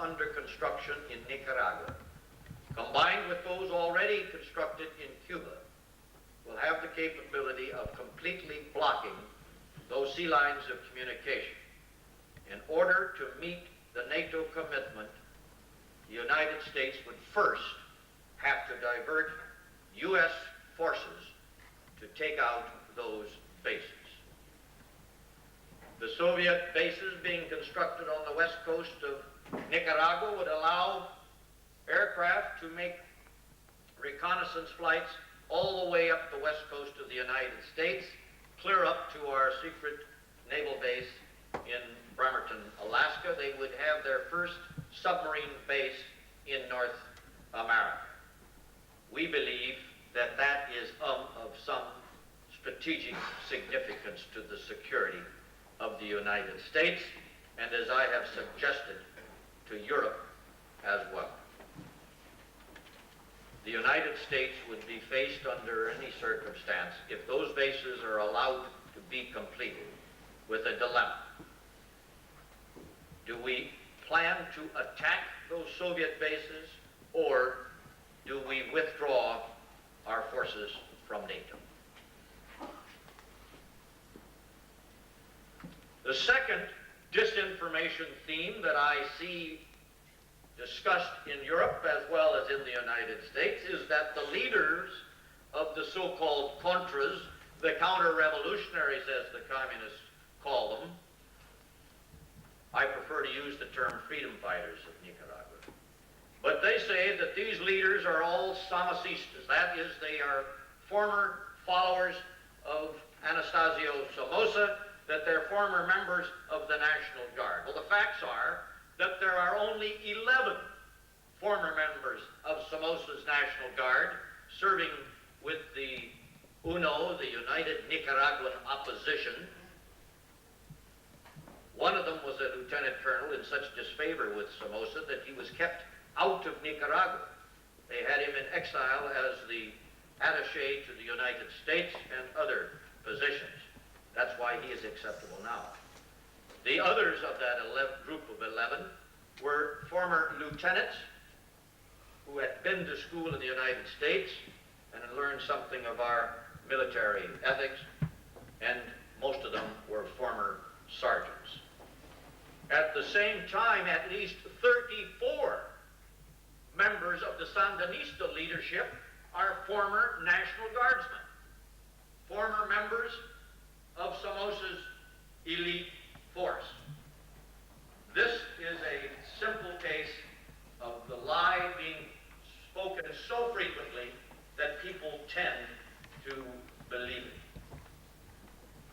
under construction in Nicaragua, combined with those already constructed in Cuba, will have the capability of completely blocking those sea lines of communication. In order to meet the NATO commitment, the United States would first have to divert U.S. forces to take out those bases. The Soviet bases being constructed on the west coast of Nicaragua would allow aircraft to make reconnaissance flights all the way up the west coast of the United States, clear up to our secret naval base in Bremerton, Alaska. They would have their first submarine base in North America. We believe that that is of some strategic significance to the security of the United States, and as I have suggested, to Europe as well. The United States would be faced under any circumstance, if those bases are allowed to be completed, with a dilemma. Do we plan to attack those Soviet bases, or do we withdraw our forces from NATO? The second disinformation theme that I see discussed in Europe as well as in the United States is that the leaders of the so-called Contras, the counter-revolutionaries as the communists call them, I prefer to use the term freedom fighters of Nicaragua, but they say that these leaders are all Somocistas. That is, they are former followers of Anastasio Somoza, that they're former members of the National Guard. Well, the facts are that there are only 11 former members of Somoza's National Guard serving with the UNO, the United Nicaraguan Opposition. One of them was a lieutenant colonel in such disfavor with Somoza that he was kept out of Nicaragua. They had him in exile as the attaché to the United States and other positions. That's why he is acceptable now. The others of that group of 11 were former lieutenants who had been to school in the United States and had learned something of our military ethics, and most of them were former sergeants. At the same time, at least 34 members of the Sandinista leadership are former National Guardsmen, former members of Somoza's elite force. This is a simple case of the lie being spoken so frequently that people tend to believe it.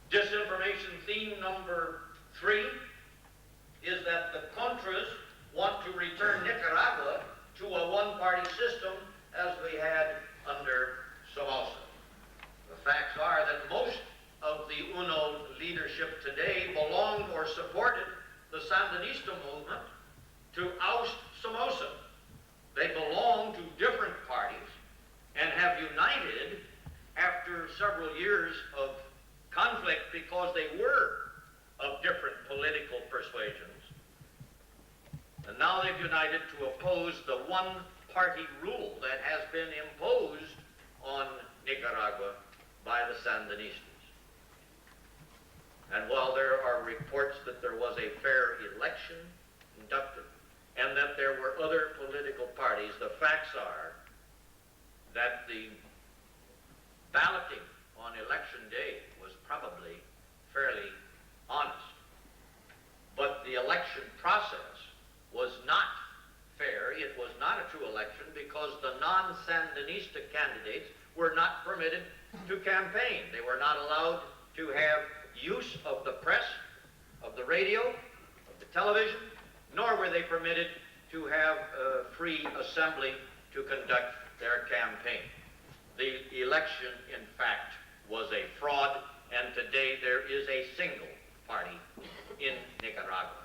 Disinformation theme number 3 is that the Contras want to return Nicaragua to a one-party system as we had under Somoza. The facts are that most of the UNO leadership today belonged or supported the Sandinista movement to oust Somoza. They belong to different parties and have united after several years of conflict because they were of different political persuasions. And now they've united to oppose the one-party rule that has been imposed on Nicaragua by the Sandinistas. And while there are reports that there was a fair election conducted and that there were other political parties, the facts are that the balloting on election day was probably fairly honest. But the election process was not fair. It was not a true election because the non-Sandinista candidates were not permitted to campaign. They were not allowed to have use of the press, of the radio, of the television, nor were they permitted to have free assembly to conduct their campaign. The election, in fact, was a fraud, and today there is a single party in Nicaragua.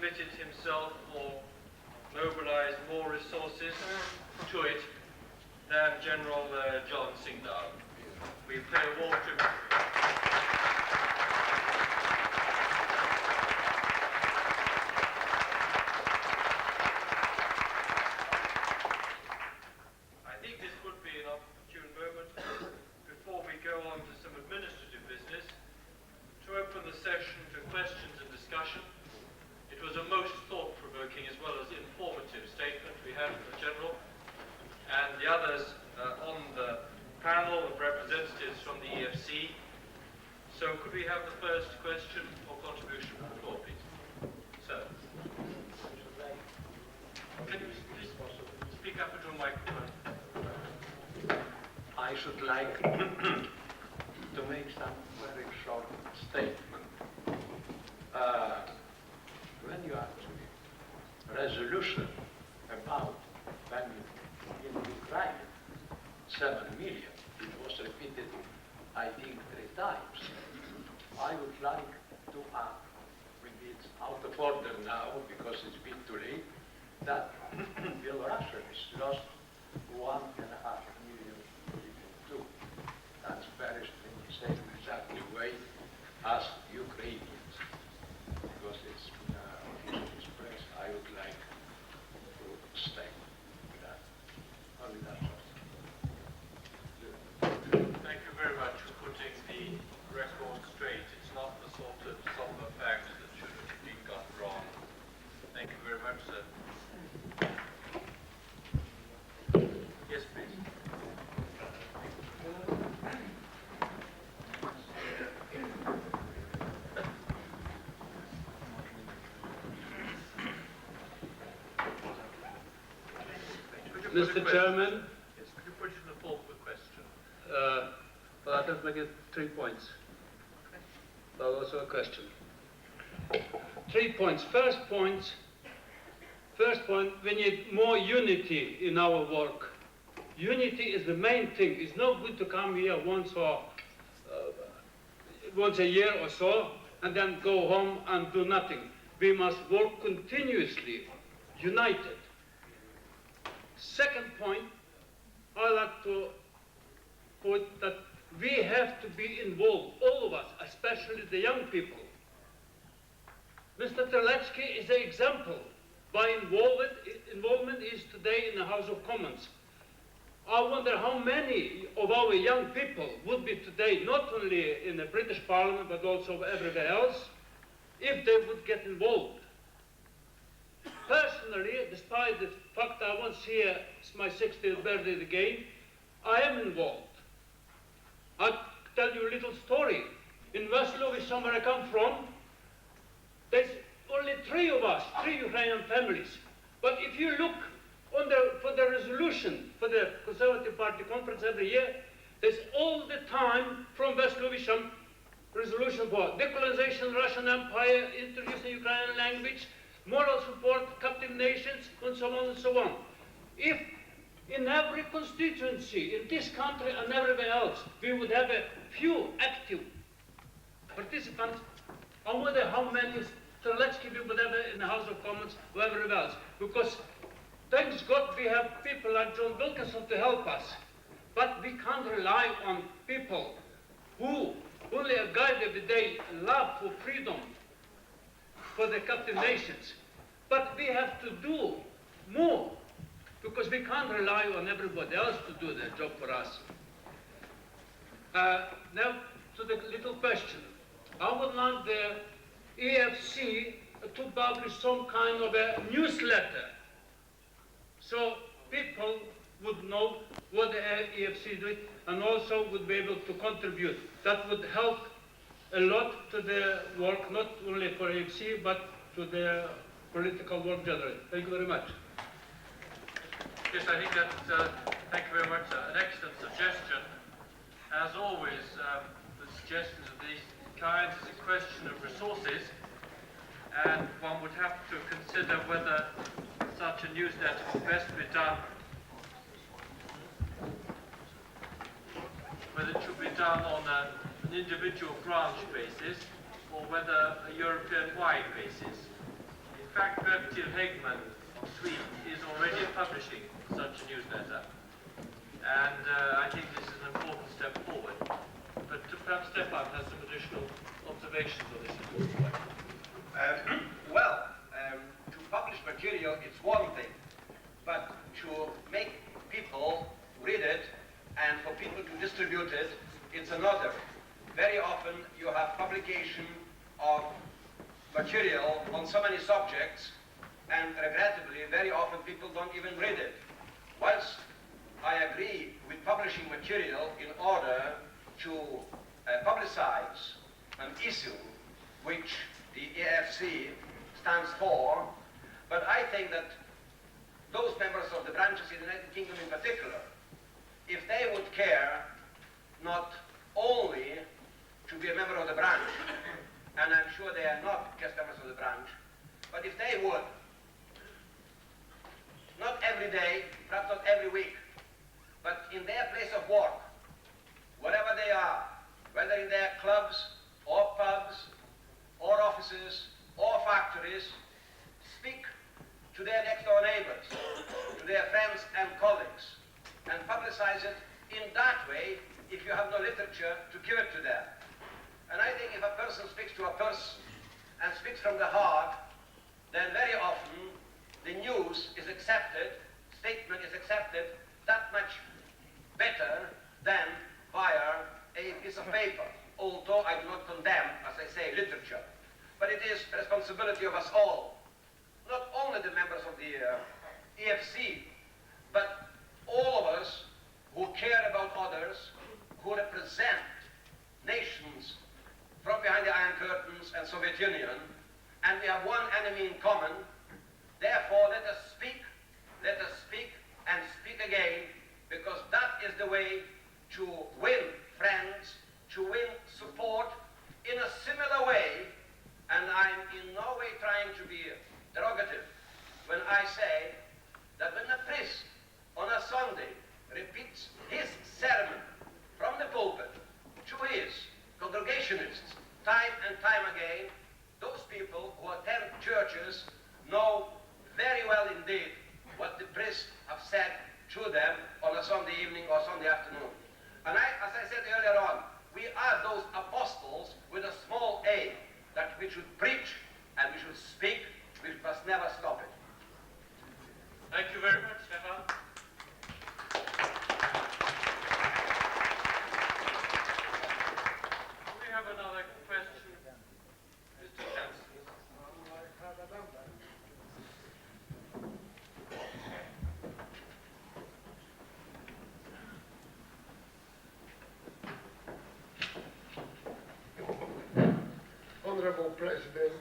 committed himself or mobilized more resources to it than General John Singdal. We pay a warm tribute. I think this would be an opportune moment, before we go on to some administrative business, to open the session to questions and discussion. It was a most thought-provoking as well as informative statement we had from the General, and the others on the panel of representatives from the EFC. So could we have the first question or contribution from the floor, please? Sir. Can you please speak up into a microphone? I should like to make some very short statement. When you actually resolution about famine in Ukraine, 7 million, it was repeated, I think, 3 times. I would like to add, maybe it's out of order now because it's been too late, that Belarus has lost 1.5 million people too. That's very strange, same exactly way as Ukrainians, because it's officially expressed. I would like to stay with that. Only that. Thank you very much for putting the record straight. It's not the sort of somber fact that should have been got wrong. Thank you very much, sir. Yes, please. Mr. Chairman, Yes, could you put it in the form of a question? well, I'll just make it 3 points. Well, also a question. 3 points. First point, we need more unity in our work. Unity is the main thing. It's no good to come here once a year or so and then go home and do nothing. We must work continuously, united. Second point, I like to put that we have to be involved, all of us, especially the young people. Mr. Terlecki is an example by involvement is today in the House of Commons. I wonder how many of our young people would be today, not only in the British Parliament, but also everywhere else, if they would get involved. Personally, despite the fact I once here, it's my 60th birthday again, I am involved. I'll tell you a little story. In West Lewisham, where I come from, there's only 3 of us, 3 Ukrainian families. But if you look for the resolution for the Conservative Party conference every year, there's all the time from West Lewisham resolution for decolonization, Russian Empire, introducing Ukrainian language, moral support, captive nations, and so on and so on. If in every constituency in this country and everywhere else we would have a few active participants, I wonder how many Terlecki we would have in the House of Commons or everywhere else. Because thanks God we have people like John Wilkinson to help us. But we can't rely on people who only a guide every day love for freedom for the captive nations. But we have to do more, because we can't rely on everybody else to do their job for us. Now to the little question. I would like the EFC to publish some kind of a newsletter so people would know what the EFC did and also would be able to contribute. That would help a lot to the work, not only for EFC, but to the political work generally. Thank you very much. Yes, I think that's, thank you very much, an excellent suggestion. As always, the suggestions of these kinds is a question of resources, and one would have to consider whether such a newsletter would best be done, whether it should be done on an individual branch basis or whether a European-wide basis. In fact, Bertil Häggman of Sweden is already publishing such a newsletter. And I think this is an important step forward. But perhaps Stefan has some additional observations on this important point. To publish material, it's one thing. But to make people read it and for people to distribute it, it's another. Very often you have publication of material on so many subjects, and regrettably, very often people don't even read it. Whilst I agree with publishing material in order to publicize an issue which the AFC stands for, but I think that those members of the branches in the United Kingdom in particular, if they would care not only to be a member of the branch, and I'm sure they are not just members of the branch, but if they would, not every day, perhaps not every week, but in their place of work, wherever they are, whether in their clubs or pubs or offices or factories, speak to their next door neighbors, to their friends and colleagues, and publicize it in that way if you have no literature to give it to them. And I think if a person speaks to a person and speaks from the heart, then very often the news is accepted, statement is accepted that much better than via a piece of paper, although I do not condemn, as I say, literature. But it is a responsibility of us all, not only the members of the EFC, but all of us who care about others, who represent nations from behind the Iron Curtains and Soviet Union, and we have one enemy in common. Therefore, let us speak and speak again, because that is the way to win friends, to win support in a similar way. And I'm in no way trying to be derogative when I say that when a priest on a Sunday repeats his sermon from the pulpit to his congregationists time and time again, those people who attend churches know very well indeed what the priests have said to them on a Sunday evening or Sunday afternoon. And as I said earlier on, we are those apostles with a small a, that we should preach and we should speak, we must never stop it. Thank you very much, Stefan. We have another question. Mr. Chancellor. Honourable President,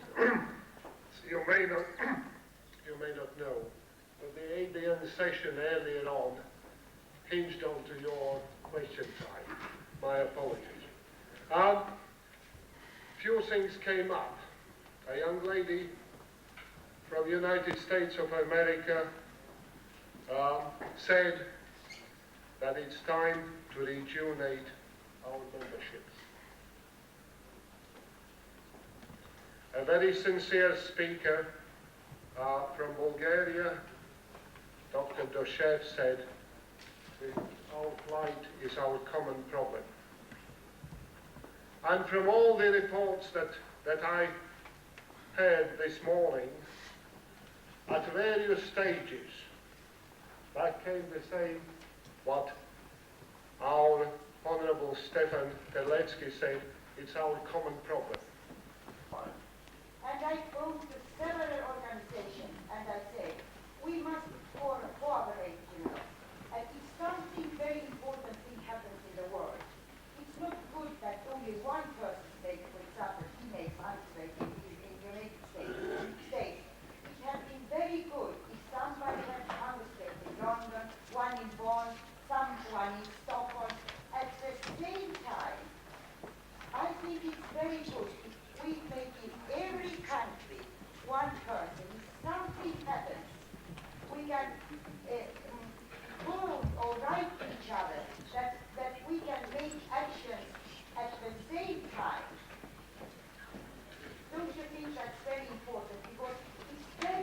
you may not know, but the ABN session earlier on hinged onto your question time. My apologies. Few things came up. A young lady from the United States of America said that it's time to rejuvenate our memberships. A very sincere speaker from Bulgaria, Dr. Doshev, said, our plight is our common problem. And from all the reports that I heard this morning, at various stages, back came the same what our Honourable Stefan Terlecki said, it's our common problem. And I go to several organizations and I say, we must cooperate, you know. And if something very important thing happens in the world, it's not good that only one person makes, for example, he makes isolate in the United States. It has been very good if somebody has isolate in London, one in Bonn, someone in Stockholm. At the same time, I think it's very good if we make in every country one person. If something happens, we can quote or write to each other that we can make actions at the same time. Don't you think that's very important? Because it's very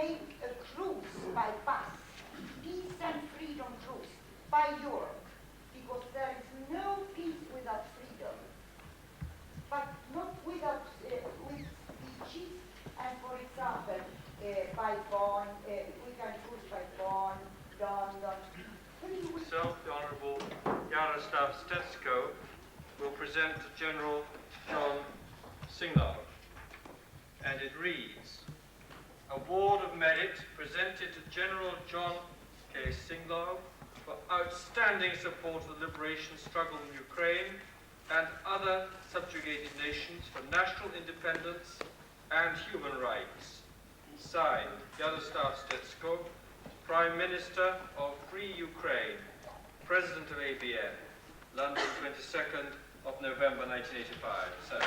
make a cruise by bus, peace and freedom cruise by Europe, because there is no peace without freedom, but not without with speeches. And for example, by Bonn, we can cruise by Bonn, London. Myself, the Honourable Jaroslav Stetsko, will present to General John Singlaub, and it reads, Award of Merit presented to General John K. Singlaub for outstanding support of the liberation struggle in Ukraine and other subjugated nations for national independence and human rights. Signed, Jaroslav Stetsko, Prime Minister of Free Ukraine, President of ABN, London, 22nd of November 1985. So.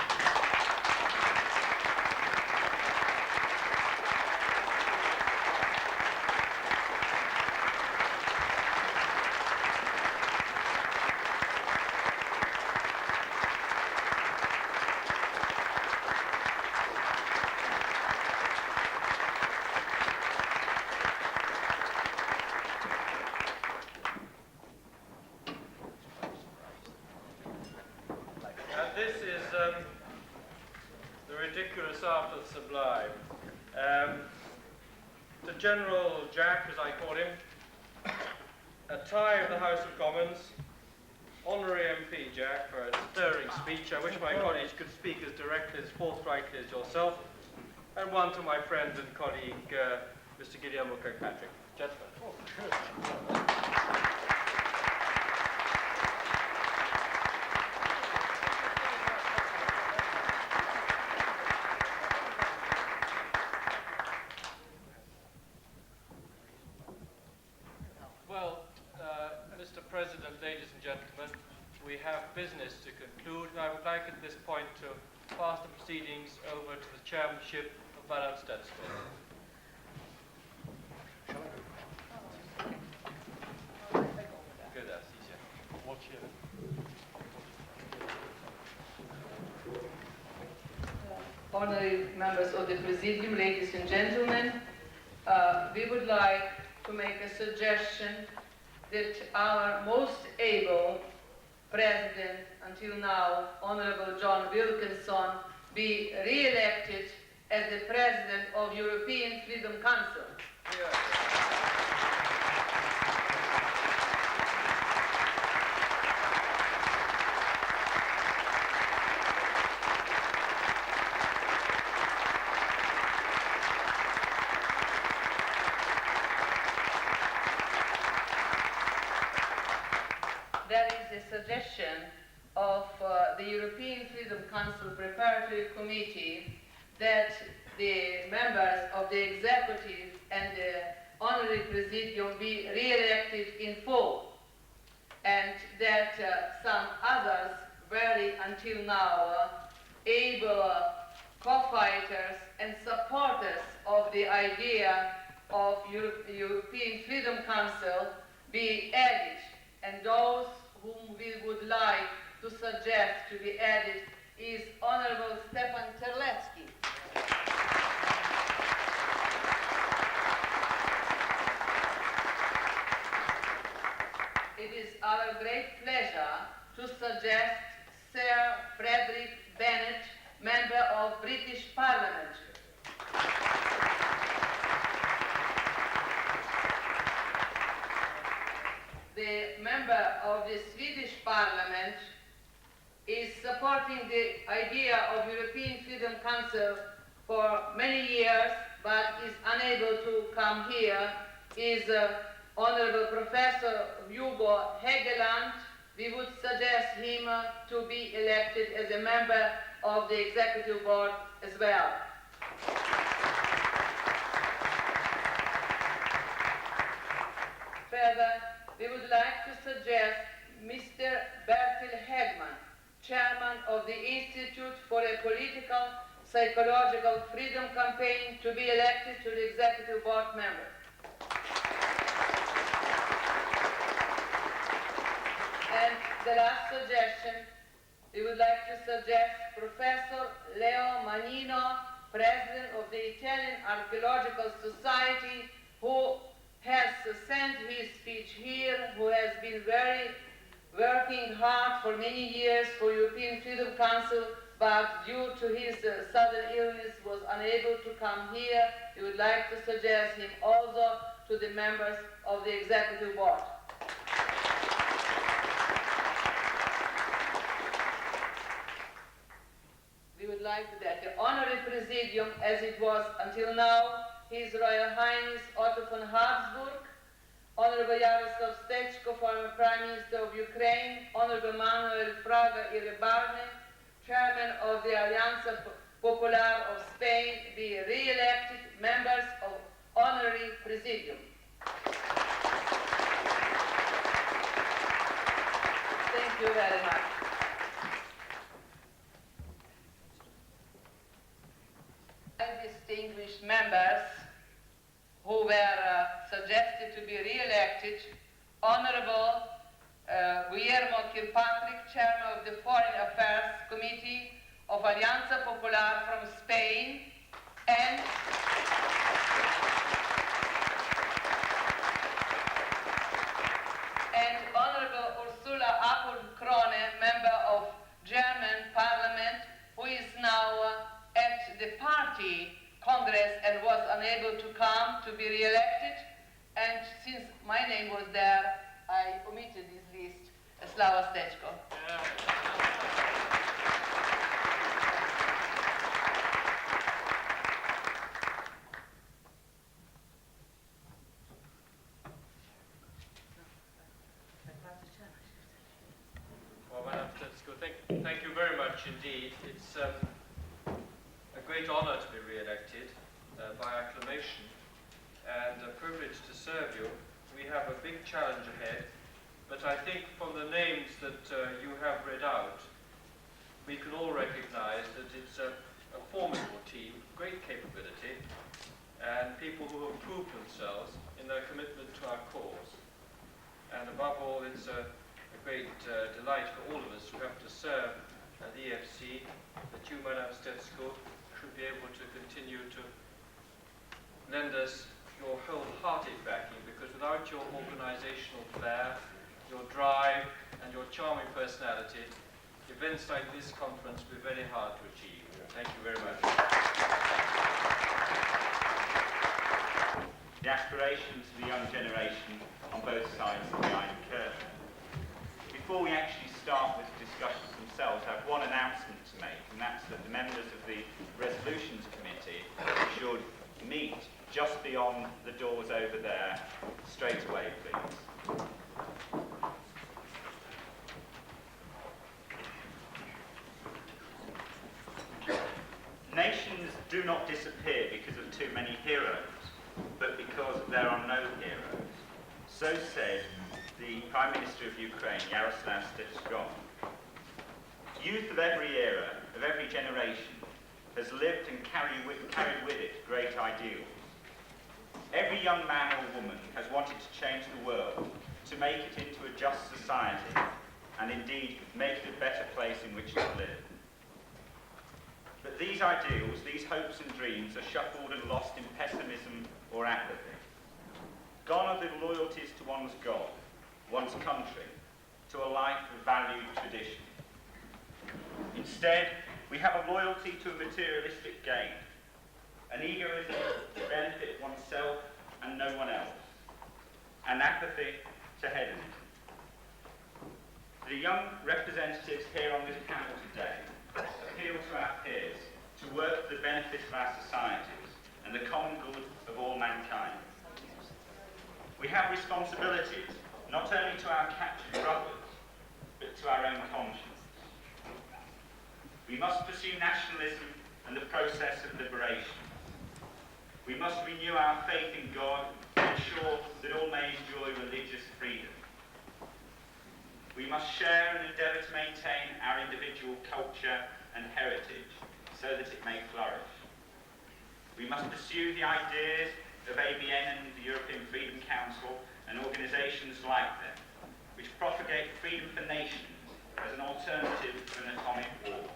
This is the ridiculous after the sublime. To General Jack, as I call him, a tie of the House of Commons, Honorary MP Jack, for a stirring speech. I wish my colleagues could speak as directly, as forthrightly as yourself. And one to my friend and colleague, Mr. Guillermo Kirkpatrick. Gentlemen. Mr. President, ladies and gentlemen, we have business to conclude, and I would like at this point to pass the proceedings over to the chairmanship of Madam Stetsko. Good, that's easier. Honorary members of the Presidium, ladies and gentlemen, we would like to make a suggestion that our most able president until now, Honorable John Wilkinson, be re-elected as the president of European Freedom Council. There is a suggestion of the European Freedom Council Preparatory Committee that the members of the executive and the honorary presidium be re-elected in full, and that some others very until now able co-fighters and supporters of the idea of European Freedom Council be added, and those whom we would like to suggest to be added is Honorable Stefan Terlecki. It is our great pleasure to suggest Sir Frederick Bennett, Member of British Parliament. The member of the Swedish Parliament is supporting the idea of European Freedom Council for many years, but is unable to come here, is Honorable Professor Hugo Hegeland. We would suggest him to be elected as a member of the Executive Board as well. Further, we would like to suggest Mr. Bertil Hegman, Chairman of the Institute for a Political Psychological Freedom Campaign, to be elected to the Executive Board member. And the last suggestion, we would like to suggest Professor Leo Manino, president of the Italian Archaeological Society, who has sent his speech here, who has been working hard for many years for European Freedom Council, but due to his sudden illness was unable to come here. We would like to suggest him also to the members of the Executive Board. We would like that the Honorary Presidium, as it was until now, His Royal Highness Otto von Habsburg, Honorable Jaroslav Stechko, former Prime Minister of Ukraine, Honorable Manuel Fraga Iribarne, Chairman of the Alianza Popular of Spain, be re-elected members of Honorary Presidium. Thank you very much. Distinguished members who were suggested to be re-elected, Honorable Guillermo Kirkpatrick, Chairman of the Foreign Affairs Committee of Alianza Popular from Spain, and Honorable Ursula Apel-Krone, member of German Parliament, who is now at the party Congress and was unable to come to be re-elected, and since my name was there, I omitted this list. Slava Stechko. Well, Madam Stechko, thank you very much indeed. It's a great honor to be re-elected by acclamation and a privilege to serve you. We have a big challenge ahead, but I think from the names that you have read out, we can all recognize that it's a formidable team, great capability, and people who have proved themselves in their commitment to our cause. And above all, it's a great delight for all of us who have to serve at the EFC, that you, Madam Stechko, should be able to continue to lend us your wholehearted backing, because without your organizational flair, your drive, and your charming personality, events like this conference will be very hard to achieve. Thank you very much. The aspirations of the young generation on both sides of the Iron Curtain. Before we actually start with the discussions themselves, I have one announcement to make, and that's that the members of the Resolutions Committee should meet just beyond the doors over there, straight away, please. Nations do not disappear because of too many heroes, but because there are no heroes. So said the Prime Minister of Ukraine, Yaroslav Stechko. Youth of every era, of every generation, has lived and carried with it great ideals. Every young man or woman has wanted to change the world, to make it into a just society, and indeed make it a better place in which to live. But these ideals, these hopes and dreams are shuffled and lost in pessimism or apathy. Gone are the loyalties to one's God, one's country, to a life of valued tradition. Instead, we have a loyalty to a materialistic gain, an egoism to benefit oneself and no one else, an apathy to hedonism. The young representatives here on this panel today appeal to our peers to work for the benefit of our societies and the common good of all mankind. We have responsibilities not only to our captured brothers, but to our own conscience. We must pursue nationalism and the process of liberation. We must renew our faith in God and ensure that all may enjoy religious freedom. We must share and endeavour to maintain our individual culture and heritage so that it may flourish. We must pursue the ideas of ABN and the European Freedom Council and organisations like them, which propagate freedom for nations as an alternative to an atomic war.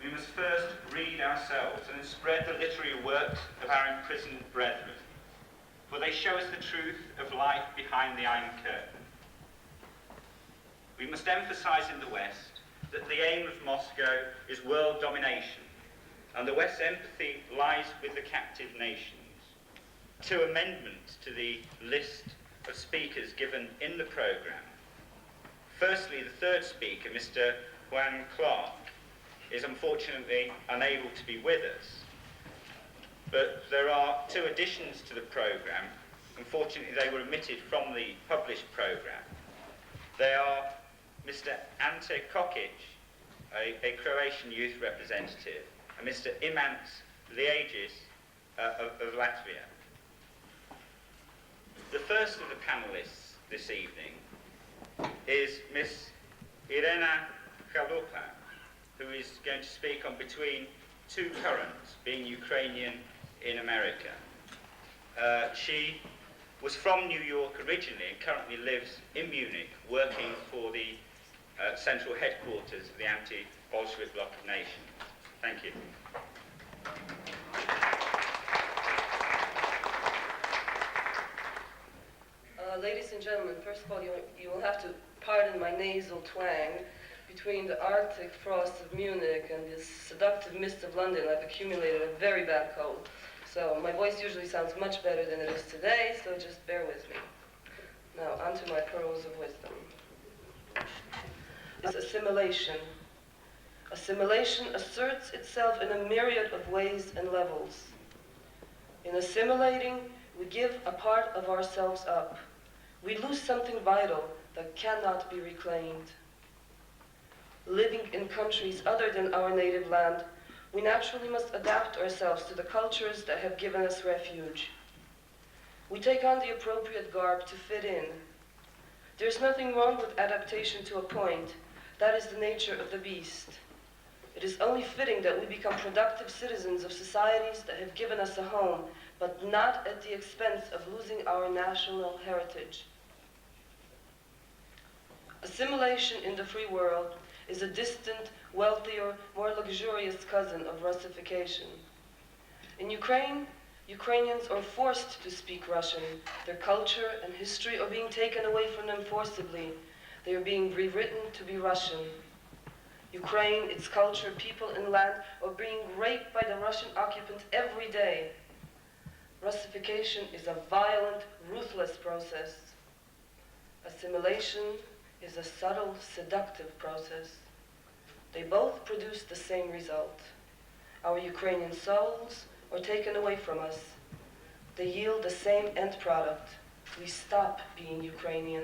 we must first read ourselves and then spread the literary works of our imprisoned brethren, for they show us the truth of life behind the Iron Curtain. We must emphasize in the West that the aim of Moscow is world domination, and the West's empathy lies with the captive nations. 2 amendments to the list of speakers given in the programme. Firstly, the third speaker, Mr. Juan Clark, is unfortunately unable to be with us. But there are 2 additions to the programme. Unfortunately, they were omitted from the published programme. They are Mr. Ante Kokic, a Croatian youth representative, and Mr. Imants Liegis of Latvia. The first of the panellists this evening is Miss Irena Chalupa, who is going to speak on Between Two Currents, being Ukrainian in America. She was from New York originally and currently lives in Munich, working for the central headquarters of the Anti-Bolshevik Bloc of Nations. Thank you. Ladies and gentlemen, first of all, you will have to pardon my nasal twang. Between the Arctic frost of Munich and the seductive mist of London, I've accumulated a very bad cold. So my voice usually sounds much better than it is today, so just bear with me. Now, on to my pearls of wisdom. Is assimilation. Assimilation asserts itself in a myriad of ways and levels. In assimilating, we give a part of ourselves up. We lose something vital that cannot be reclaimed. Living in countries other than our native land, we naturally must adapt ourselves to the cultures that have given us refuge. We take on the appropriate garb to fit in. There's nothing wrong with adaptation to a point. That is the nature of the beast. It is only fitting that we become productive citizens of societies that have given us a home, but not at the expense of losing our national heritage. Assimilation in the free world is a distant, wealthier, more luxurious cousin of Russification. In Ukraine, Ukrainians are forced to speak Russian. Their culture and history are being taken away from them forcibly. They are being rewritten to be Russian. Ukraine, its culture, people, and land are being raped by the Russian occupants every day. Russification is a violent, ruthless process. Assimilation is a subtle, seductive process. They both produce the same result. Our Ukrainian souls are taken away from us. They yield the same end product. We stop being Ukrainian.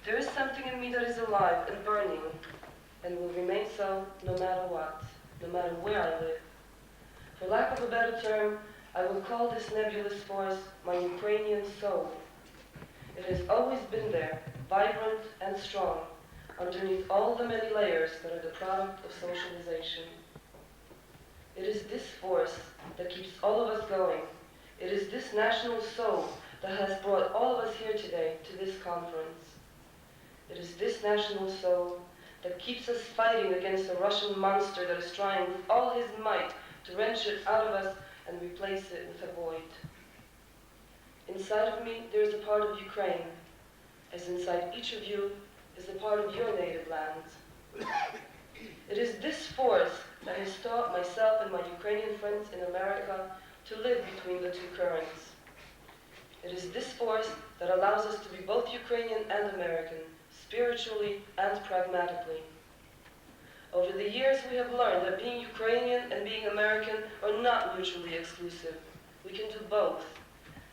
There is something in me that is alive and burning, and will remain so no matter what, no matter where I live. For lack of a better term, I will call this nebulous force my Ukrainian soul. It has always been there, vibrant and strong, underneath all the many layers that are the product of socialization. It is this force that keeps all of us going. It is this national soul that has brought all of us here today to this conference. It is this national soul that keeps us fighting against a Russian monster that is trying with all his might to wrench it out of us and replace it with a void. Inside of me, there is a part of Ukraine, as inside each of you is a part of your native lands. It is this force that has taught myself and my Ukrainian friends in America to live between the two currents. It is this force that allows us to be both Ukrainian and American, spiritually and pragmatically. Over the years, we have learned that being Ukrainian and being American are not mutually exclusive. We can do both,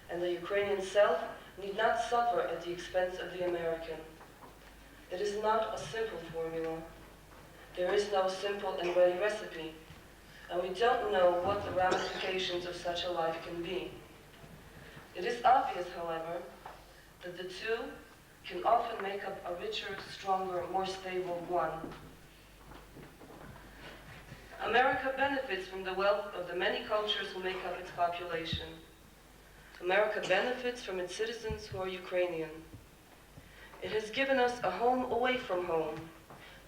and the Ukrainian self need not suffer at the expense of the American. It is not a simple formula. There is no simple and ready recipe, and we don't know what the ramifications of such a life can be. It is obvious, however, that the two can often make up a richer, stronger, more stable one. America benefits from the wealth of the many cultures who make up its population. America benefits from its citizens who are Ukrainian. It has given us a home away from home.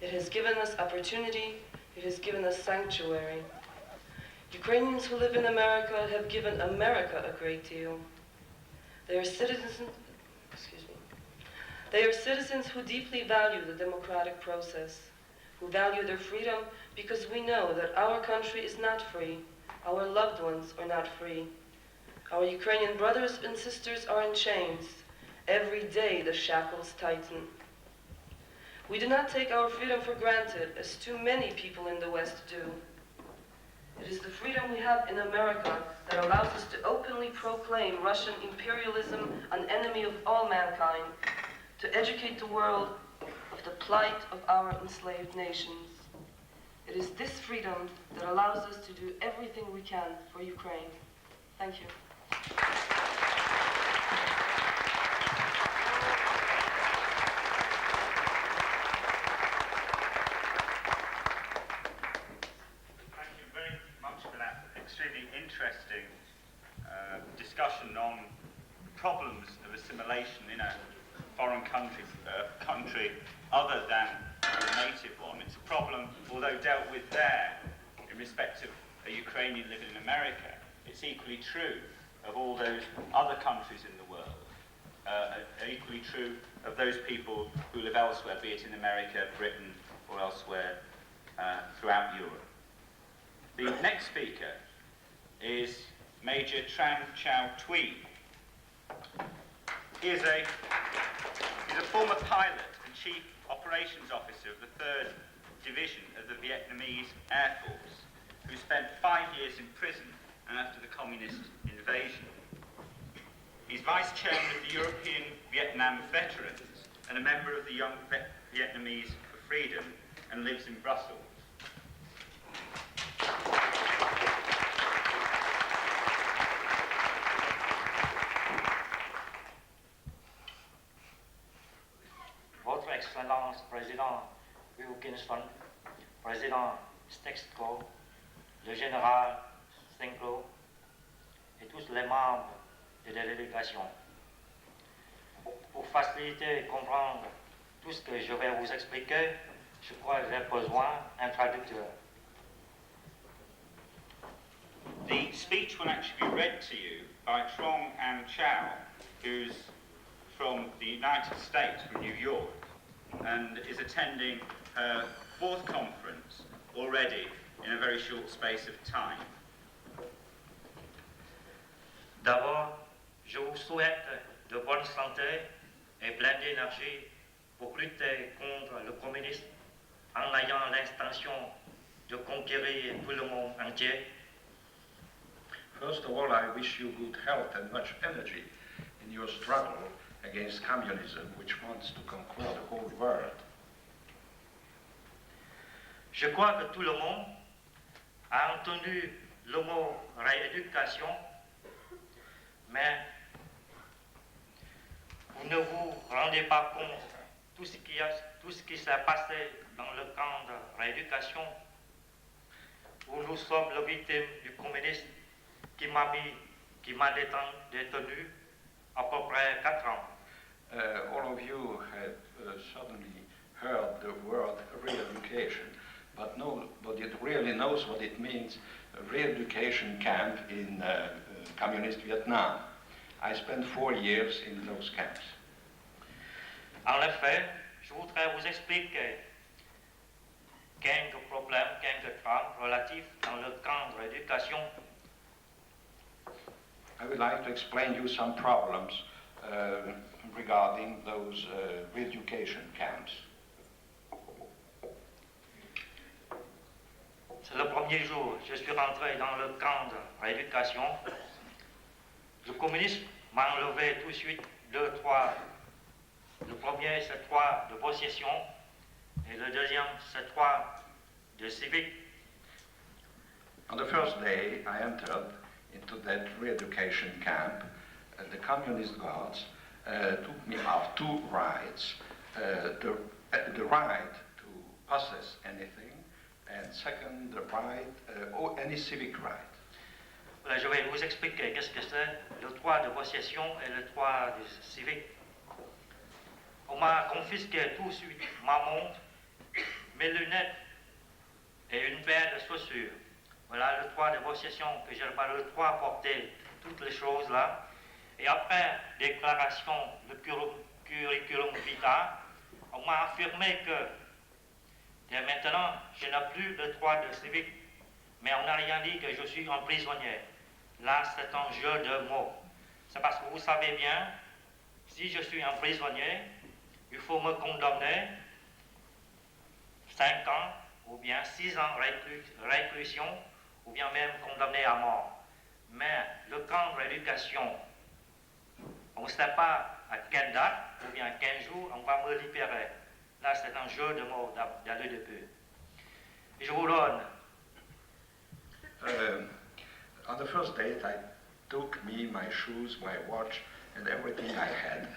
It has given us opportunity. It has given us sanctuary. Ukrainians who live in America have given America a great deal. They are citizens who deeply value the democratic process, who value their freedom because we know that our country is not free, our loved ones are not free. Our Ukrainian brothers and sisters are in chains. Every day the shackles tighten. We do not take our freedom for granted, as too many people in the West do. It is the freedom we have in America that allows us to openly proclaim Russian imperialism an enemy of all mankind, to educate the world of the plight of our enslaved nations. It is this freedom that allows us to do everything we can for Ukraine. Thank you. Thank you very much for that extremely interesting discussion on problems of assimilation in a foreign country other than the native one. It's a problem, although dealt with there in respect of a Ukrainian living in America, it's equally true of all those other countries in the world, equally true of those people who live elsewhere, be it in America, Britain, or elsewhere throughout Europe. The next speaker is Major Tran Chow Tui. He is a former pilot and chief operations officer of the 3rd Division of the Vietnamese Air Force, who spent 5 years in prison after the communist invasion. He's vice chairman of the European Vietnam Veterans and a member of the Young Vietnamese for Freedom, and lives in Brussels. Votre Excellence Président Wilkinson, Président Stexco, le général Sinclair et tous les membres de la délégation. Pour faciliter et comprendre tout ce que je vais vous expliquer, je crois que j'ai besoin d'un traducteur. The speech will actually be read to you by Trong An Chow, who's from the United States, from New York, and is attending her 4th conference already in a very short space of time. D'abord, je vous souhaite de bonne santé et plein d'énergie pour lutter contre le communisme en ayant l'intention de conquérir tout le monde entier. First of all, I wish you good health and much energy in your struggle against communism, which wants to conquer the whole world. Je crois que tout le monde a entendu le mot rééducation, mais vous ne vous rendez pas compte tout ce qui s'est passé dans le camp de rééducation, où nous sommes les victimes du communisme qui m'a détenu à peu près 4 ans. All of you have suddenly heard the word re-education, but nobody really knows what it means, a re-education camp in communist Vietnam. I spent 4 years in those camps. En effet, je voudrais vous expliquer quelques problèmes, quelques drames relatifs dans le camp de rééducation. I would like to explain you some problems regarding those re-education camps. C'est le premier jour, je suis rentré dans le camp de rééducation. Le communisme m'a enlevé tout de suite 2, 3. Le premier, c'est 3 de possession, et le deuxième, c'est 3 de civique. On the first day, I entered into that re-education camp. The communist guards took me off 2 rights. The right to possess anything, and second, the right, or any civic right. Voilà, je vais vous expliquer qu'est-ce que c'est le droit de possession et le droit de civique. On m'a confisqué tout de suite ma montre, mes lunettes, et une paire de chaussures. Voilà le droit de possession que je n'ai pas le droit de porter toutes les choses là. Et après déclaration de curriculum vitae, on m'a affirmé que dès maintenant, je n'ai plus le droit de civique, mais on n'a rien dit que je suis un prisonnier. Là, c'est un jeu de mots. C'est parce que vous savez bien, si je suis un prisonnier, il faut me condamner 5 ans ou bien 6 ans de réclusion ou bien même condamné à mort. Mais le camp de rééducation, on ne sait pas à quelle date ou bien à quel jour on va me libérer. Là, c'est un jeu de mots d'aller depuis. Et je vous donne. On the first date, I took me my shoes, my watch, and everything I had.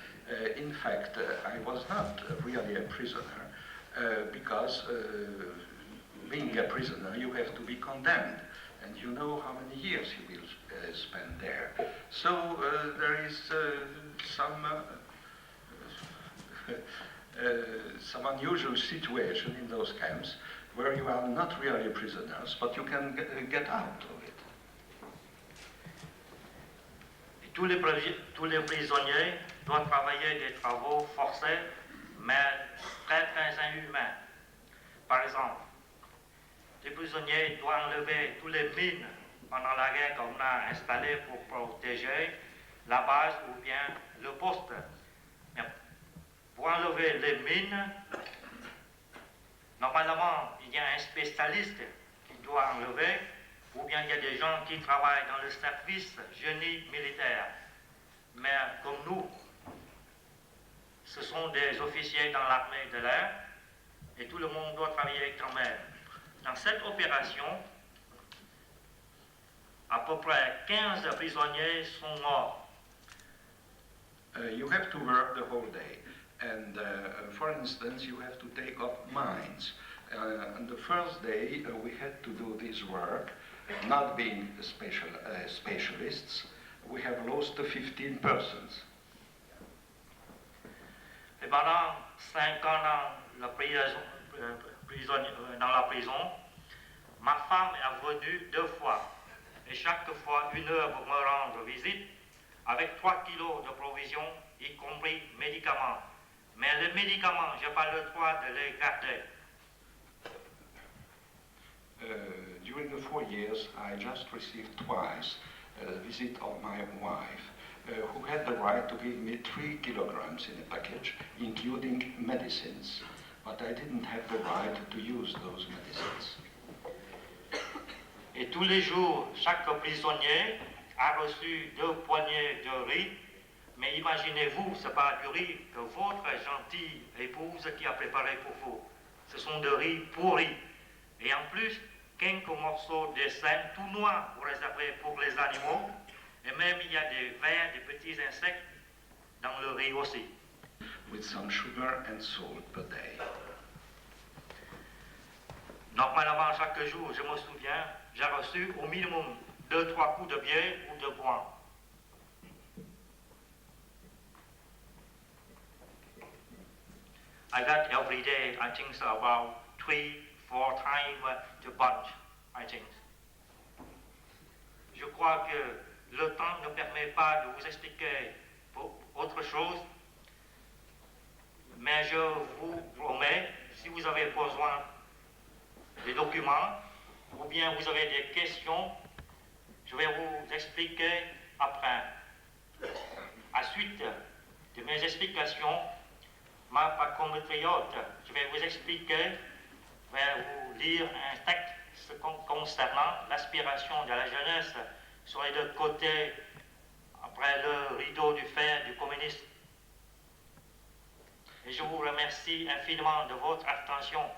In fact, I was not really a prisoner because being a prisoner, you have to be condemned, and you know how many years you will spend there. So there is some unusual situation in those camps where you are not really prisoners, but you can get out of it. Tous les prisonniers doivent travailler des travaux forcés, mais très inhumains. Par exemple, les prisonniers doivent enlever tous les mines pendant la guerre qu'on a installées pour protéger la base ou bien le poste. Mais pour enlever les mines, normalement, il y a un spécialiste qui doit enlever, ou bien il y a des gens qui travaillent dans le service génie militaire. Mais comme nous, ce sont des officiers dans l'armée de l'air, et tout le monde doit travailler quand même. Dans cette opération, à peu près 15 prisonniers sont morts. You have to work the whole day. And for instance, you have to take up mines. On the first day, we had to do this work. Not being specialists, we have lost 15 persons. Et pendant 5 ans dans la prison, ma femme est venue 2 fois. Et chaque fois 1 heure pour me rendre visite, avec 3 kilos de provisions, y compris médicaments. Mais les médicaments, je n'ai pas le droit de les garder. During the 4 years, I just received twice a visit of my wife, who had the right to give me 3 kilograms in a package, including medicines, but I didn't have the right to use those medicines. Et tous les jours, chaque prisonnier a reçu 2 poignées de riz, mais imaginez-vous, ce n'est pas du riz que votre gentille épouse qui a préparé pour vous. Ce sont des riz pourris. Et en plus, quelques morceaux de sel tout noirs réservés pour les animaux, et même il y a des vers, des petits insectes dans le riz aussi. With some sugar and salt per day. Normalement, chaque jour, je me souviens, j'ai reçu au minimum 2-3 coups de bière ou de poing. I got every day, I think so, about 3-4 times to punch, I think. Je crois que le temps ne permet pas de vous expliquer autre chose, mais je vous promets, si vous avez besoin des documents, ou bien vous avez des questions, je vais vous expliquer après. À suite de mes explications, ma compatriote, je vais vous expliquer, je vais vous lire un texte concernant l'aspiration de la jeunesse sur les 2 côtés après le rideau du fer du communisme. Et je vous remercie infiniment de votre attention.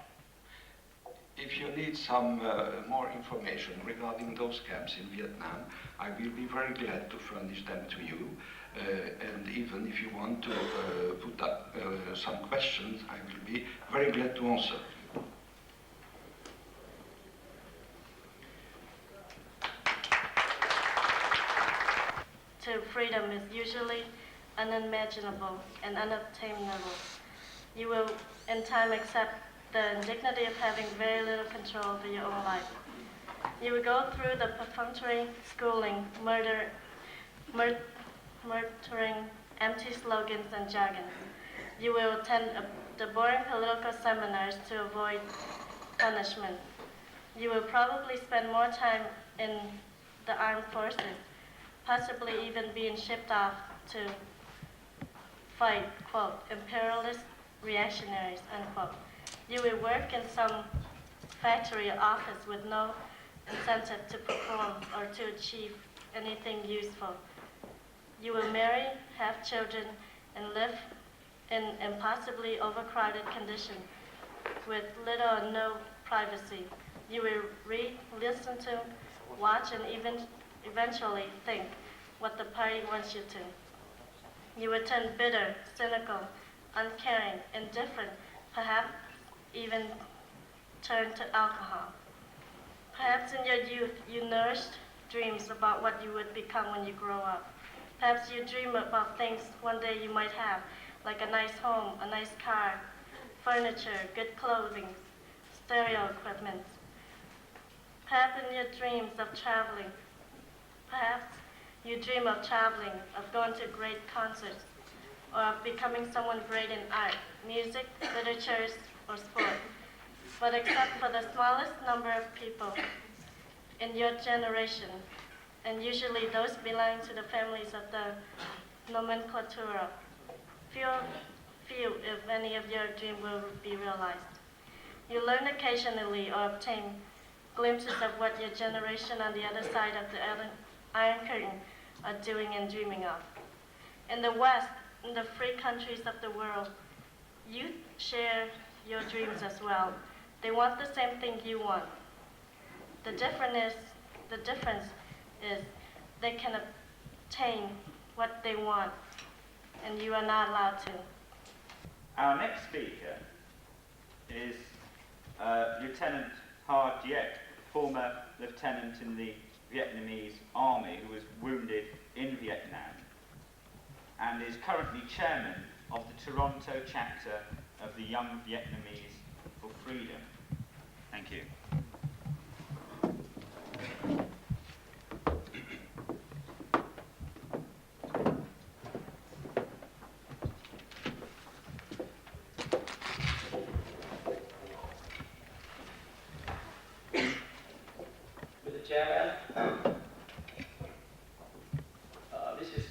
If you need some more information regarding those camps in Vietnam, I will be very glad to furnish them to you. And even if you want to put up some questions, I will be very glad to answer. True freedom is usually unimaginable and unattainable. You will in time accept the indignity of having very little control over your own life. You will go through the perfunctory schooling, murdering, empty slogans and jargons. You will attend the boring political seminars to avoid punishment. You will probably spend more time in the armed forces, possibly even being shipped off to fight, quote, imperialist reactionaries, unquote. You will work in some factory or office with no incentive to perform or to achieve anything useful. You will marry, have children, and live in impossibly overcrowded conditions with little or no privacy. You will read, listen to, watch, and even eventually think what the party wants you to. You will turn bitter, cynical, uncaring, indifferent, perhaps even turn to alcohol. Perhaps in your youth you nourished dreams about what you would become when you grow up. Perhaps you dream about things one day you might have, like a nice home, a nice car, furniture, good clothing, stereo equipment. Perhaps in your dreams of traveling. Perhaps you dream of traveling, of going to great concerts, or of becoming someone great in art, music, literature, or sport. But except for the smallest number of people in your generation, and usually those belonging to the families of the nomenclatura, few, if any, of your dreams will be realized. You learn occasionally or obtain glimpses of what your generation on the other side of the Iron Curtain are doing and dreaming of. In the West, in the free countries of the world, you share your dreams as well. They want the same thing you want. The difference is they can obtain what they want, and you are not allowed to. Our next speaker is Lieutenant Ha Diet, former lieutenant in the Vietnamese army who was wounded in Vietnam and is currently chairman of the Toronto chapter of the Young Vietnamese for Freedom. Thank you. Mr. Chairman, this is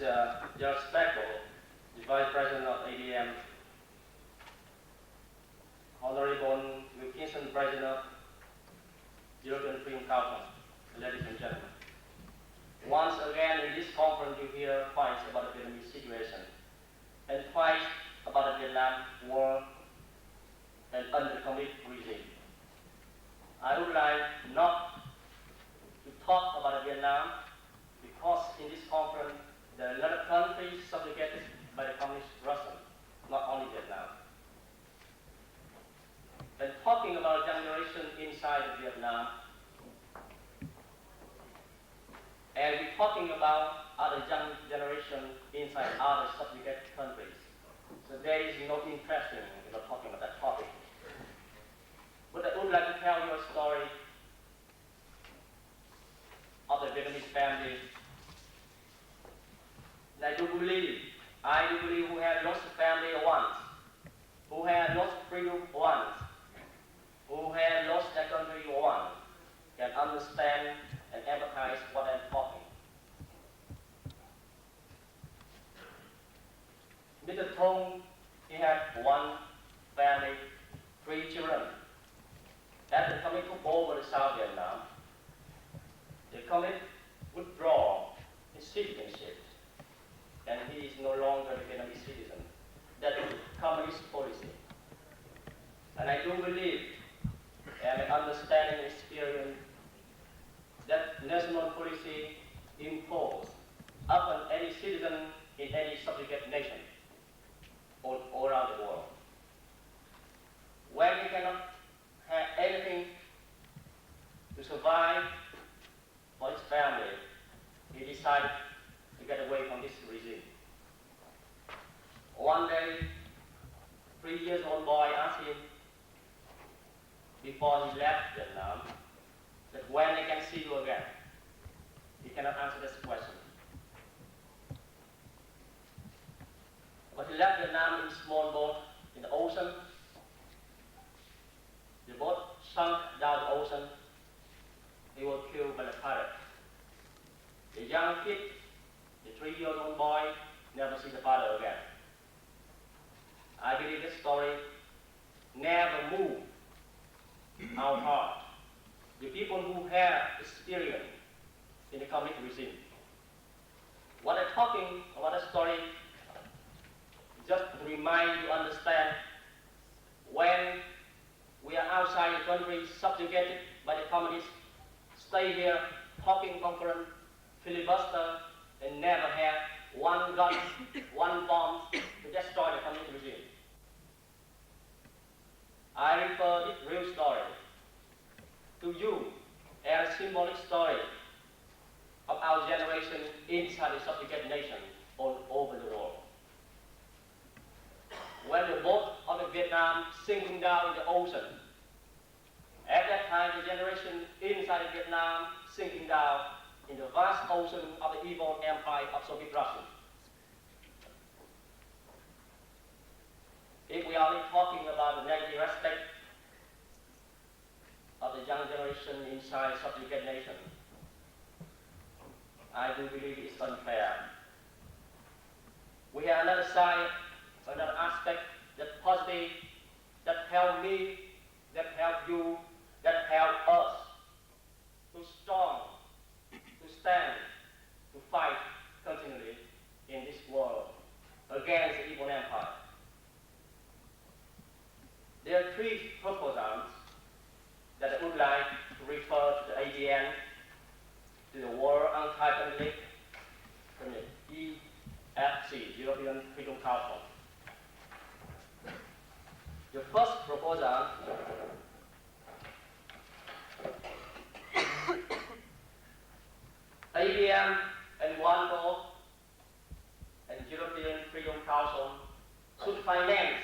George Speckle, the Vice President of ADM, Honorable Wilkinson, President of European Freedom Council, ladies and gentlemen. Once again in this conference you hear twice about the Vietnamese situation, and twice about the Vietnam War and under communist regime. I would like not to talk about Vietnam because in this conference there are a lot of countries subjugated by the communist Russia, not only Vietnam. And talking about generation inside Vietnam, and we're talking about other young generation inside other subjugated countries. So there is no interest in talking about that topic. But I would like to tell you a story of the Vietnamese family. And I do believe who had lost family once, who had lost freedom once, who had lost their country once, can understand and empathize what I'm talking. Mr. Thong, he had one family, 3 children. After coming to over to South Vietnam, the communist withdraw his citizenship, and he is no longer a Vietnamese citizen. That is communist policy. And I do believe, and I understand and experience, that national policy imposed upon any citizen in any subjugated nation all around the world. When he cannot have anything to survive for his family, he decided to get away from this regime. One day, 3 years old boy asked him, before he left Vietnam that when I can see you again. He cannot answer this question. But he left Vietnam in a small boat in the ocean. The boat sunk down the ocean. He was killed by the pirate. The young kid, the 3-year-old boy, never see the father again. I believe this story never moved our heart. The people who have experience in the communist regime. What I'm talking about the story, just to remind you understand, when we are outside the country subjugated by the communists, stay here, talking conference, filibuster, and never have one gun, one bomb to destroy the communist regime. I refer this real story to you as a symbolic story of our generation inside the subjugated nation all over the world. When the boat of the Vietnam sinking down in the ocean, at that time the generation inside the Vietnam sinking down in the vast ocean of the evil empire of Soviet Russia. If we are only talking about the negative aspect of the young generation inside subjugated nation, I do believe it's unfair. We have another side, another aspect that positive, that help me, that help you, that help us to strong, to stand, to fight continually in this world against the evil empire. There are 3 proposals that I would like to refer to the ADN, to the World Anti-Communist League, from the EFC, European Freedom Council. The first proposal ADM and WANCO and European Freedom Council should finance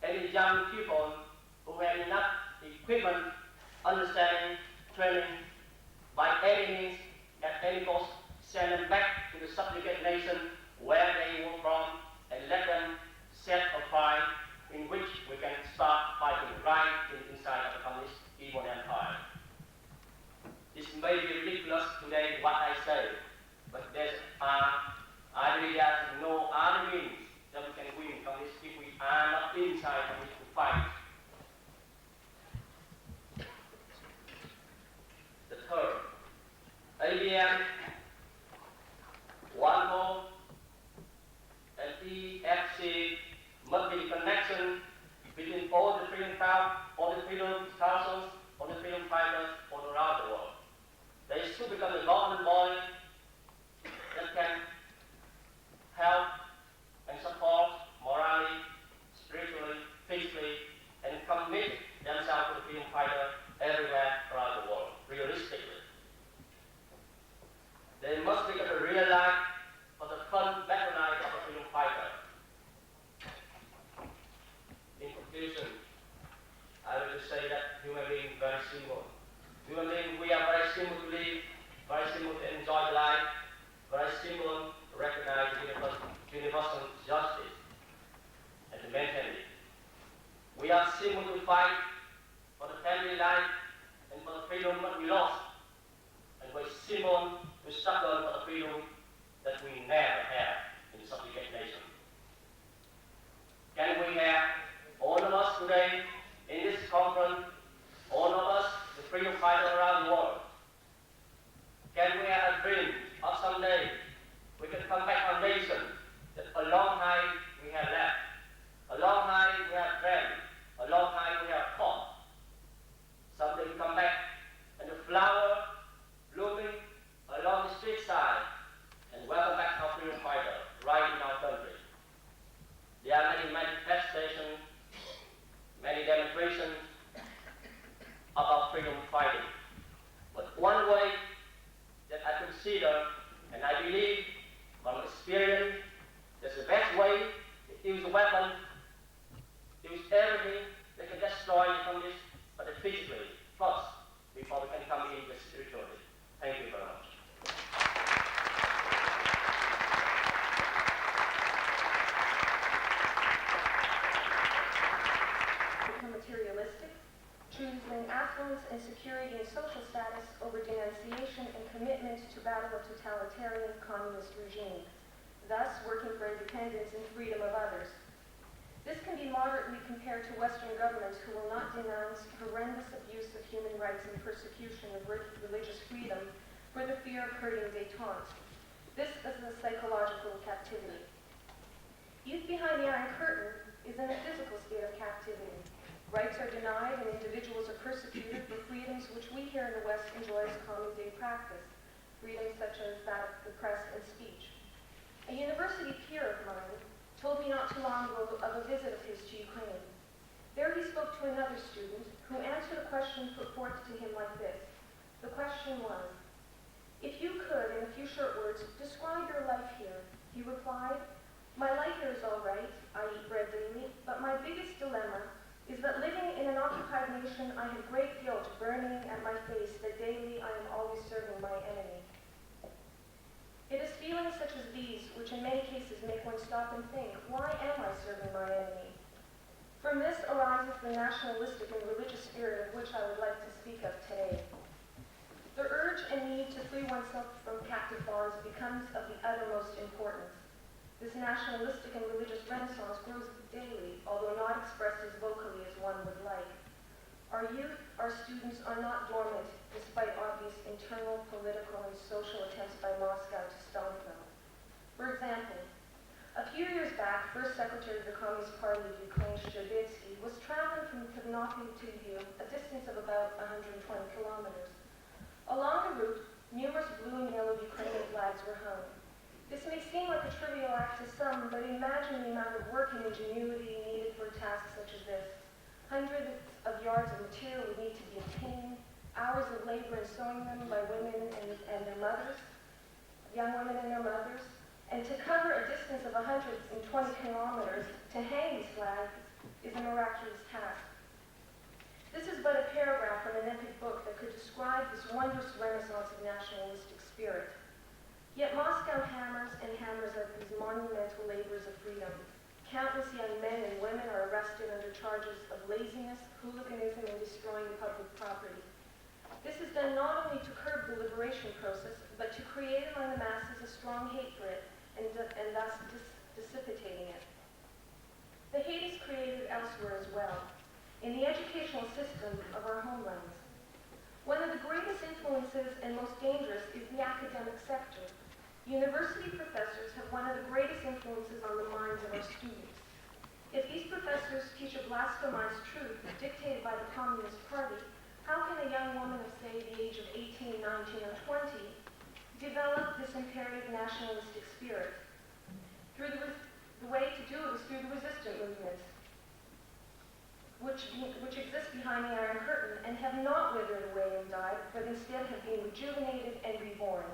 any young people who have enough equipment, understanding, training, by any means, at any cost, send them back to the subjugated nation where they were from and let them set a fight in which we can start fighting right inside of the communist evil empire. This may be ridiculous today what I say, but I believe there's no other means that we can win from this if we are not inside of it to fight. The third, ABM, WANCO, and EFC must be the connection between all the freedom councils, all the freedom fighters all around the world. They should become the government body that can help and support morally, spiritually, physically, and commit themselves to the freedom fighter everywhere around the world, realistically. They must become a real life for the fun, better life of a freedom fighter. In conclusion, I will just say that human beings are very simple. Human beings, we are very simple to live, very simple to enjoy life, very simple to recognize universal justice and to maintain it. We are simple to fight for the family life and for the freedom that we lost, and we're simple to struggle for the freedom that we never had in the subjugated nation. Can we have all of us today in this conference, all of us, the freedom fighters around the world, can we have a dream of someday we can come back our nation that a long time we have left, a long time we have dreamt, a long time we have fought. Someday we come back and the flower blooming along the street side and welcome back our freedom fighter right in our country. There are many manifestations, many demonstrations of our freedom fighting. But one way that I consider, and I believe from experience, that's the best way battle a totalitarian communist regime, thus working for independence and freedom of others. This can be moderately compared to Western governments who will not denounce horrendous abuse of human rights and persecution of religious freedom for the fear of hurting détente. This is a psychological captivity. Youth behind the Iron Curtain is in a physical state of captivity. Rights are denied and individuals are persecuted for freedoms which we here in the West enjoy as common day practice, freedoms such as that of the press and speech. A university peer of mine told me not too long ago of a visit of his to Ukraine. There he spoke to another student who answered a question put forth to him like this. The question was, if you could, in a few short words, describe your life here, he replied, my life here is all right, I eat bread daily, but my biggest dilemma is that living in an occupied nation, I have great guilt burning at my face that daily I am always serving my enemy. It is feelings such as these which in many cases make one stop and think, why am I serving my enemy? From this arises the nationalistic and religious spirit of which I would like to speak of today. The urge and need to free oneself from captive bonds becomes of the uttermost importance. This nationalistic and religious renaissance grows daily, although not expressed as vocally as one would like. Our youth, our students are not dormant, despite obvious internal, political, and social attempts by Moscow to stomp them. For example, a few years back, First Secretary of the Communist Party of Ukraine, Szczerbitsky, was traveling from Ternopil to Lviv, a distance of about 120 kilometers. Along the route, numerous blue and yellow Ukrainian flags were hung. This may seem like a trivial act to some, but imagine the amount of work and ingenuity needed for a task such as this. Hundreds of yards of material would need to be obtained, hours of labor in sewing them by women and their mothers, young women and their mothers, and to cover a distance of 120 kilometers to hang these flags is a miraculous task. This is but a paragraph from an epic book that could describe this wondrous renaissance of nationalistic spirit. Yet Moscow hammers and hammers at these monumental labors of freedom. Countless young men and women are arrested under charges of laziness, hooliganism, and destroying public property. This is done not only to curb the liberation process, but to create among the masses a strong hate for it, and thus dissipating it. The hate is created elsewhere as well, in the educational system of our homelands. One of the greatest influences and most dangerous is the academic sector. University professors have one of the greatest influences on the minds of our students. If these professors teach a blasphemized truth dictated by the Communist Party, how can a young woman of, say, the age of 18, 19, or 20 develop this imperative nationalistic spirit? The way to do it is through the resistant movements, which exist behind the Iron Curtain and have not withered away and died, but instead have been rejuvenated and reborn.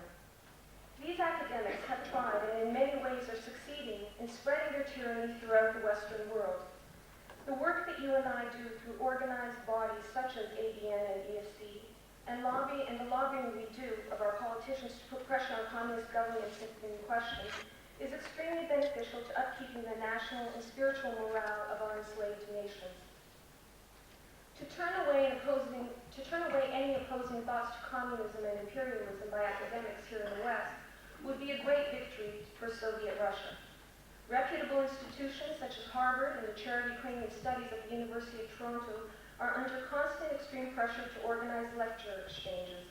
These academics have tried and in many ways are succeeding in spreading their tyranny throughout the Western world. The work that you and I do through organized bodies such as ABN and EFC, and the lobbying we do of our politicians to put pressure on communist governments in question, is extremely beneficial to upkeeping the national and spiritual morale of our enslaved nations. To turn away any opposing thoughts to communism and imperialism by academics here in the West would be a great victory for Soviet Russia. Reputable institutions such as Harvard and the Chair of Ukrainian Studies at the University of Toronto are under constant extreme pressure to organize lecture exchanges.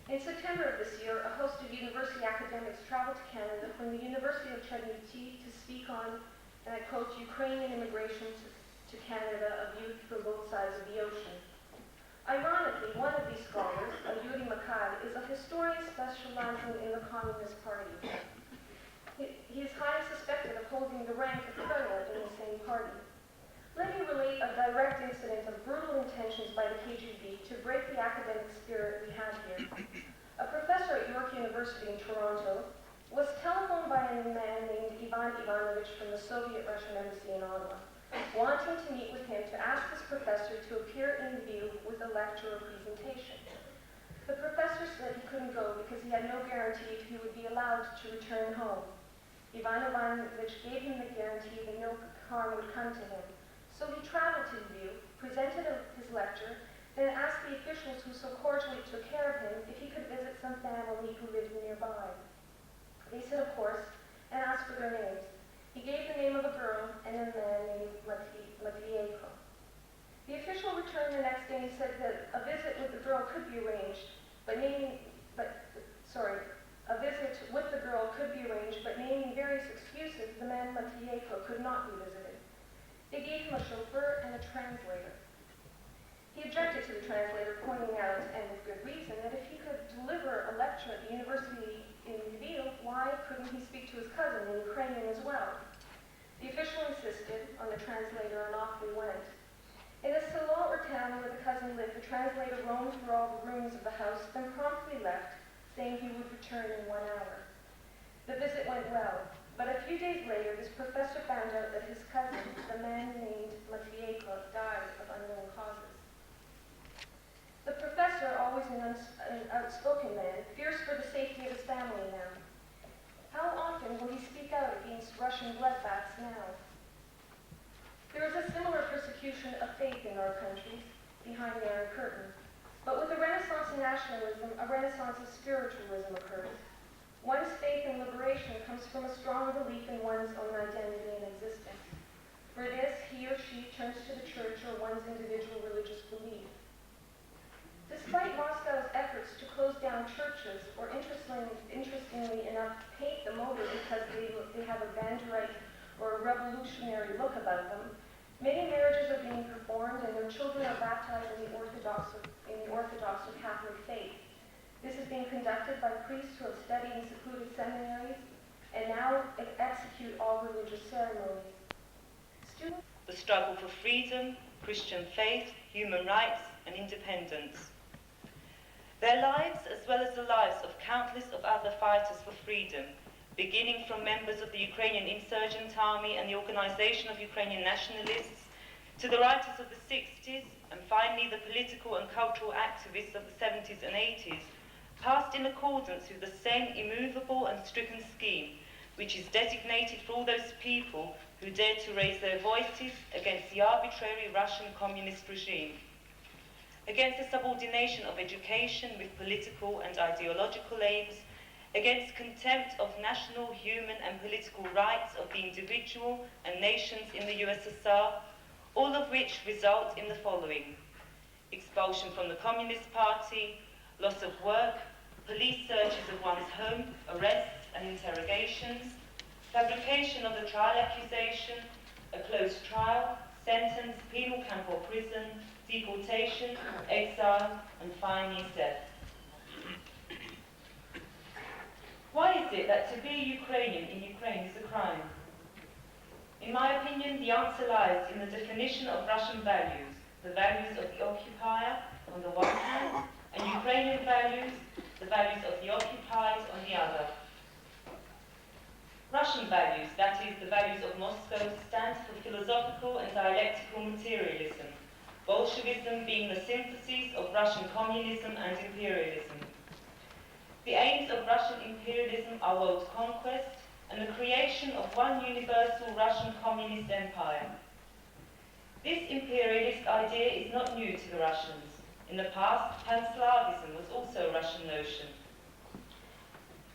In September of this year, a host of university academics traveled to Canada from the University of Tbilisi to speak on, and I quote, Ukrainian immigration to Canada of youth from both sides of the ocean. Ironically, one of these scholars, Yuri Makai, is a historian specializing in the Communist Party. He is highly suspected of holding the rank of colonel in the same party. Let me relate a direct incident of brutal intentions by the KGB to break the academic spirit we have here. A professor at York University in Toronto was telephoned by a man named Ivan Ivanovich from the Soviet Russian embassy in Ottawa, wanting to meet with him to ask this professor to appear in Lviv with a lecture or presentation. The professor said he couldn't go because he had no guarantee if he would be allowed to return home. Ivan Ivanovich gave him the guarantee that no harm would come to him. So he traveled to Lviv, presented his lecture, and asked the officials who so cordially took care of him if he could visit some family who lived nearby. They said, of course, and asked for their names. He gave the name of a girl and a man named Matvienko. The official returned the next day and said that a visit with the girl could be arranged, but naming various excuses, the man Matvienko could not be visited. They gave him a chauffeur and a translator. He objected to the translator, pointing out, and with good reason, that if he could deliver a lecture at the university in Lviv, why couldn't he speak to his cousin in Ukrainian as well? The official insisted on the translator, and off we went. In a salon or town where the cousin lived, the translator roamed through all the rooms of the house, then promptly left, saying he would return in 1 hour. The visit went well, but a few days later, this professor found out that his cousin, the man named Matvienko, died of unknown causes. The professor, always an outspoken man, fears for the safety of his family now. How often will he speak out against Russian bloodbaths now? There is a similar persecution of faith in our countries, behind the Iron Curtain. But with the Renaissance of nationalism, a renaissance of spiritualism occurs. One's faith in liberation comes from a strong belief in one's own identity and existence. For this, he or she turns to the church or one's individual religious belief. Despite Moscow's efforts to close down churches, or interestingly enough, paint the motive because they have a Banderite or a revolutionary look about them, many marriages are being performed and their children are baptized in the Orthodox or Catholic faith. This is being conducted by priests who have studied in secluded seminaries and now execute all religious ceremonies. The struggle for freedom, Christian faith, human rights, and independence. Their lives, as well as the lives of countless of other fighters for freedom, beginning from members of the Ukrainian Insurgent Army and the Organization of Ukrainian Nationalists, to the writers of the 60s, and finally the political and cultural activists of the 70s and 80s, passed in accordance with the same immovable and stricken scheme, which is designated for all those people who dare to raise their voices against the arbitrary Russian communist regime, against the subordination of education with political and ideological aims, against contempt of national, human and political rights of the individual and nations in the USSR, all of which result in the following: expulsion from the Communist Party, loss of work, police searches of one's home, arrests and interrogations, fabrication of the trial accusation, a closed trial, sentence, penal camp or prison, deportation, exile, and finally death. Why is it that to be Ukrainian in Ukraine is a crime? In my opinion, the answer lies in the definition of Russian values, the values of the occupier on the one hand, and Ukrainian values, the values of the occupied on the other. Russian values, that is, the values of Moscow, stand for philosophical and dialectical materialism, Bolshevism being the synthesis of Russian communism and imperialism. The aims of Russian imperialism are world conquest and the creation of one universal Russian communist empire. This imperialist idea is not new to the Russians. In the past, Pan-Slavism was also a Russian notion.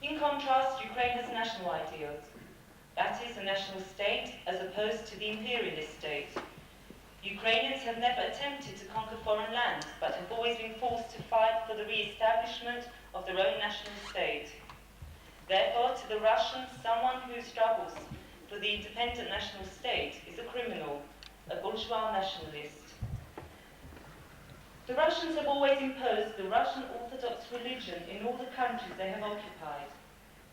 In contrast, Ukraine has national ideals. That is, a national state as opposed to the imperialist state. Ukrainians have never attempted to conquer foreign lands, but have always been forced to fight for the re-establishment of their own national state. Therefore, to the Russians, someone who struggles for the independent national state is a criminal, a bourgeois nationalist. The Russians have always imposed the Russian Orthodox religion in all the countries they have occupied.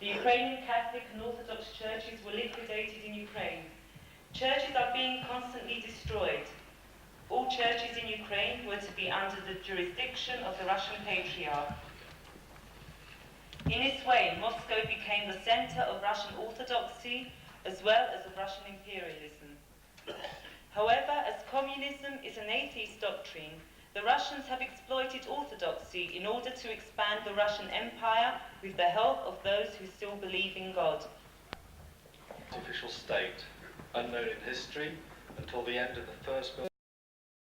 The Ukrainian Catholic and Orthodox churches were liquidated in Ukraine. Churches are being constantly destroyed. All churches in Ukraine were to be under the jurisdiction of the Russian Patriarch. In this way, Moscow became the center of Russian Orthodoxy as well as of Russian imperialism. However, as communism is an atheist doctrine, the Russians have exploited orthodoxy in order to expand the Russian Empire with the help of those who still believe in God. Artificial state, unknown in history until the end of the First World